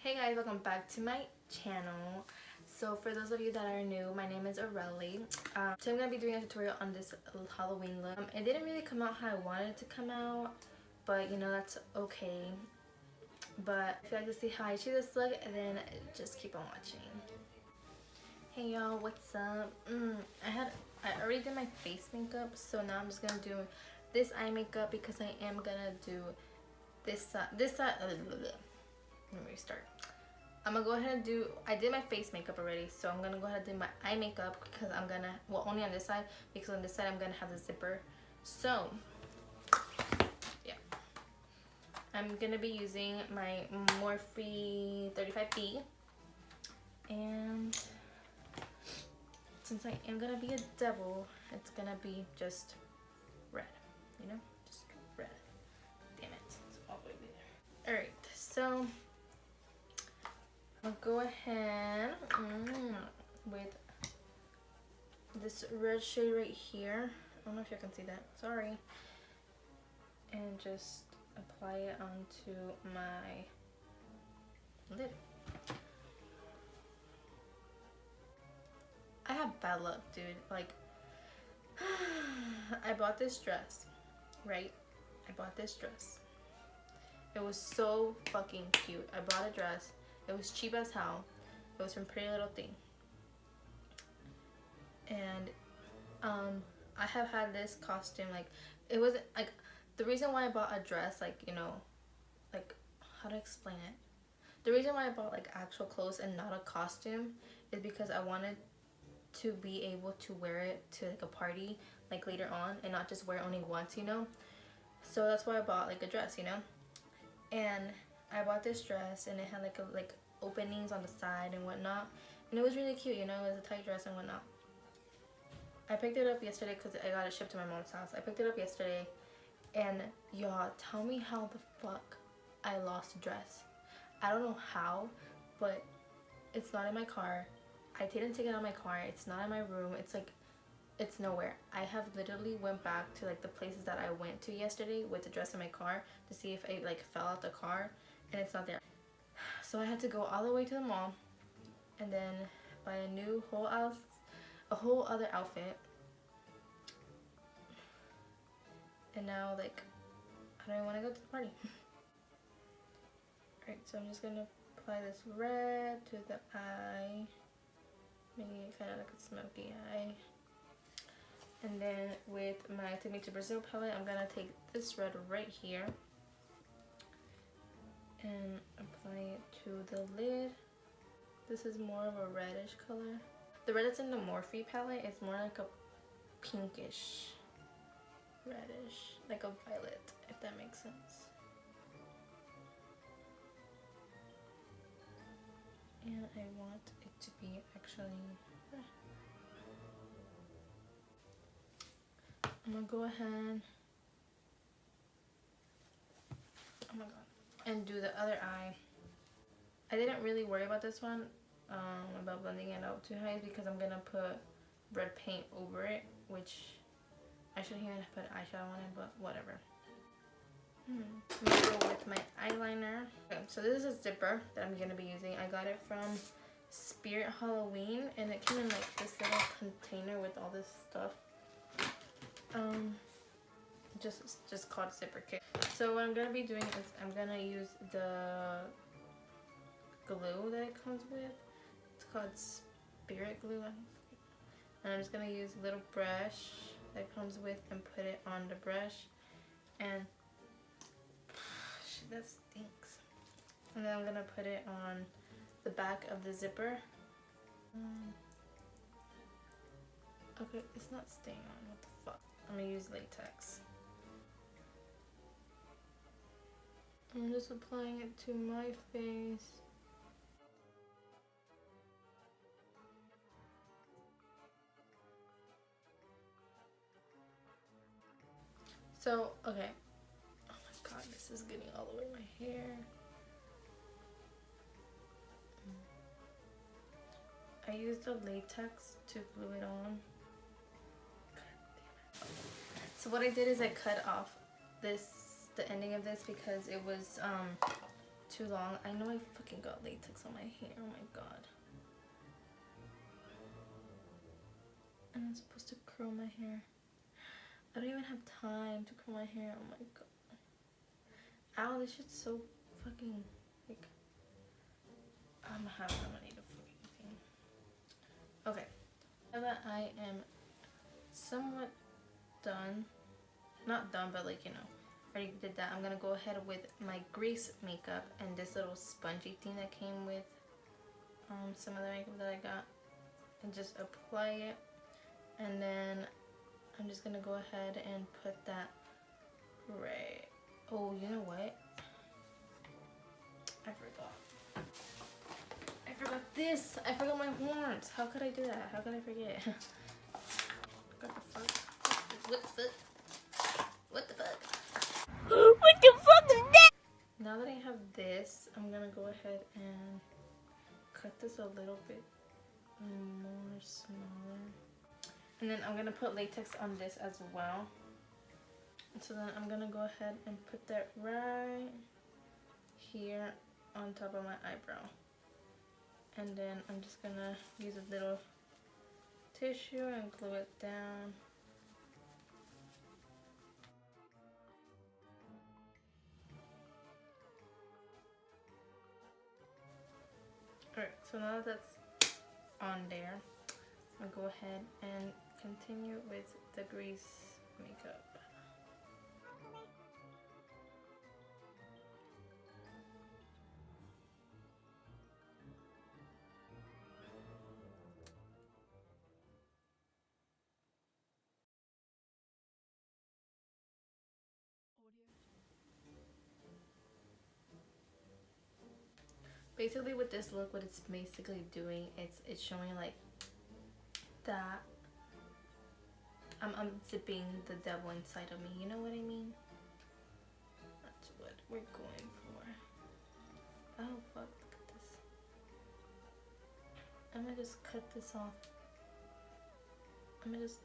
Hey guys, welcome back to my channel. So for those of you that are new, my name is Areli. So I'm going to be doing a tutorial on this Halloween look. It didn't really come out how I wanted it to come out, but you know, that's okay. But if you like to see how I choose this look, then just keep on watching. Hey y'all, what's up? I already did my face makeup, so now I'm just going to do this eye makeup because I am going to do this side. Let me restart. I'm gonna go ahead and do, I did my face makeup already, so I'm gonna go ahead and do my eye makeup because I'm gonna, well, only on this side, because on this side I'm gonna have the zipper. So yeah, I'm gonna be using my Morphe 35B, and since I am gonna be a devil, it's gonna be just red, you know, just red. Damn it, it's all the way there. Alright, so I'll go ahead with this red shade right here. I don't know if you can see that, sorry. And just apply it onto my lid. I have bad luck, dude. Like, I bought this dress, right? I bought this dress. It was so fucking cute. I bought a dress. It was cheap as hell. It was from Pretty Little Thing. And I have had this costume, like, it wasn't like, the reason why I bought a dress, like, you know, like, how to explain it? The reason why I bought like actual clothes and not a costume is because I wanted to be able to wear it to like a party like later on and not just wear it only once, you know. So that's why I bought like a dress, you know. And I bought this dress and it had like openings on the side and whatnot, and it was really cute, you know. It was a tight dress and whatnot. I picked it up yesterday because I got it shipped to my mom's house. I picked it up yesterday, and y'all, tell me how the fuck I lost the dress. I don't know how, but it's not in my car. I didn't take it out of my car. It's not in my room. It's like, it's nowhere. I have literally went back to like the places that I went to yesterday with the dress in my car to see if it like fell out the car, and it's not there. So I had to go all the way to the mall and then buy a whole other outfit. And now like I don't even want to go to the party. Alright, so I'm just gonna apply this red to the eye, making it kind of like a smoky eye. And then with my Take Me to Brazil palette, I'm gonna take this red right here and apply it to the lid. This is more of a reddish color. The red that's in the Morphe palette is more like a pinkish reddish, like a violet, if that makes sense. And I want it to be actually, I'm gonna go ahead, oh my god, and do the other eye. I didn't really worry about this one, about blending it out too high, because I'm gonna put red paint over it, which I shouldn't even put eyeshadow on it, but whatever. I'm gonna go with my eyeliner. Okay, so this is a zipper that I'm gonna be using. I got it from Spirit Halloween, and it came in like this little container with all this stuff. Just called zipper kit. So what I'm gonna be doing is I'm gonna use the glue that it comes with. It's called Spirit glue, and I'm just gonna use a little brush that comes with and put it on the brush, and shit, that stinks. And then I'm gonna put it on the back of the zipper. Okay, it's not staying on. What the fuck? I'm gonna use latex. I'm just applying it to my face. So, okay. Oh my god, this is getting all the way in my hair. I used the latex to glue it on. God damn it. So what I did is I cut off the ending of this because it was too long. I know I fucking got latex on my hair. Oh my god. And I'm supposed to curl my hair. I don't even have time to curl my hair. Oh my god. Ow, this shit's so fucking like I'm having no money to fucking thing. Okay. Now that I am somewhat done. Not done, but like, you know, already did that. I'm gonna go ahead with my grease makeup and this little spongy thing that came with some of the makeup that I got, and just apply it. And then I'm just gonna go ahead and put that right. Oh, you know what? I forgot this. I forgot my horns. How could I do that? How could I forget? What the fuck? What the fuck? What the fuck? What the fuck is that? Now that I have this, I'm gonna go ahead and cut this a little bit more smaller. And then I'm gonna put latex on this as well. So then I'm gonna go ahead and put that right here on top of my eyebrow. And then I'm just gonna use a little tissue and glue it down. Alright, so now that that's on there, I'll go ahead and continue with the grease makeup. Basically with this look, what it's basically doing, it's showing like that I'm unzipping the devil inside of me, you know what I mean? That's what we're going for. Oh fuck, look at this. I'm gonna just cut this off. I'm gonna just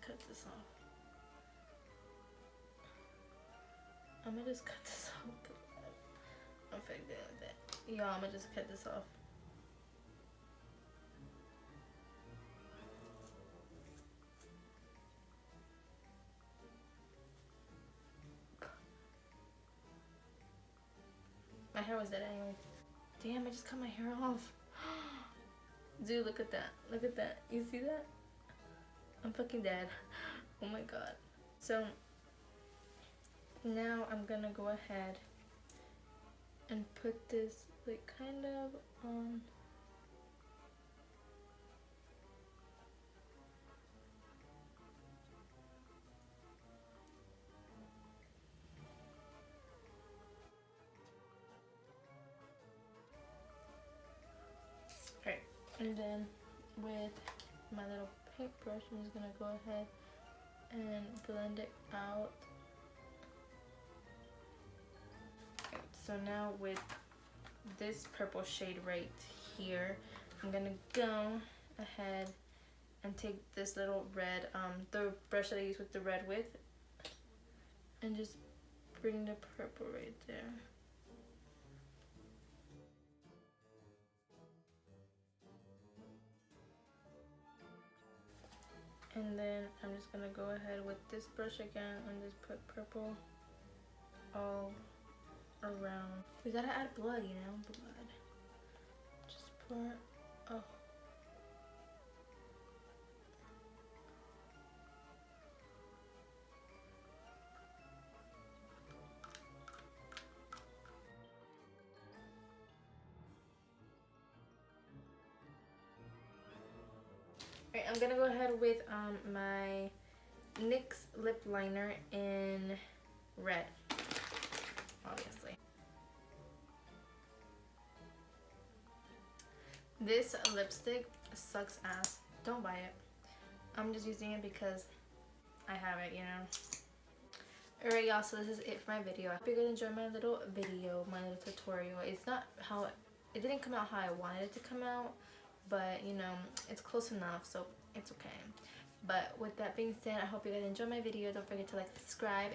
cut this off. I'm gonna just cut this off. I'm fucking done with that. Y'all, I'm gonna just cut this off. My hair was dead anyway. Damn, I just cut my hair off. Dude, look at that. Look at that. You see that? I'm fucking dead. Oh my god. So, now I'm gonna go ahead and put this like kind of on. Alright, and then with my little paintbrush, I'm just gonna go ahead and blend it out. Okay, so now with this purple shade right here, I'm gonna go ahead and take this little red, the brush that I use with the red width, and just bring the purple right there. And then I'm just gonna go ahead with this brush again and just put purple all around. We gotta add blood, you know, blood. Just pour, oh. Alright, I'm gonna go ahead with my NYX lip liner in red, obviously. This lipstick sucks ass. Don't buy it. I'm just using it because I have it, you know. Alright y'all, so this is it for my video. I hope you guys enjoyed my little video, my little tutorial. It's not how, it didn't come out how I wanted it to come out, but you know, it's close enough, so it's okay. But with that being said, I hope you guys enjoyed my video. Don't forget to like, subscribe.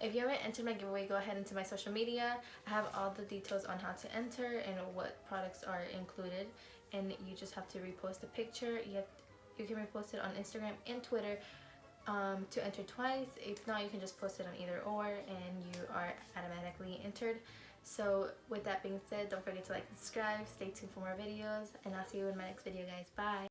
If you haven't entered my giveaway, go ahead into my social media. I have all the details on how to enter and what products are included, and you just have to repost a picture. You can repost it on Instagram and Twitter to enter twice. If not, you can just post it on either or, and you are automatically entered. So with that being said, don't forget to like and subscribe. Stay tuned for more videos, and I'll see you in my next video, guys. Bye.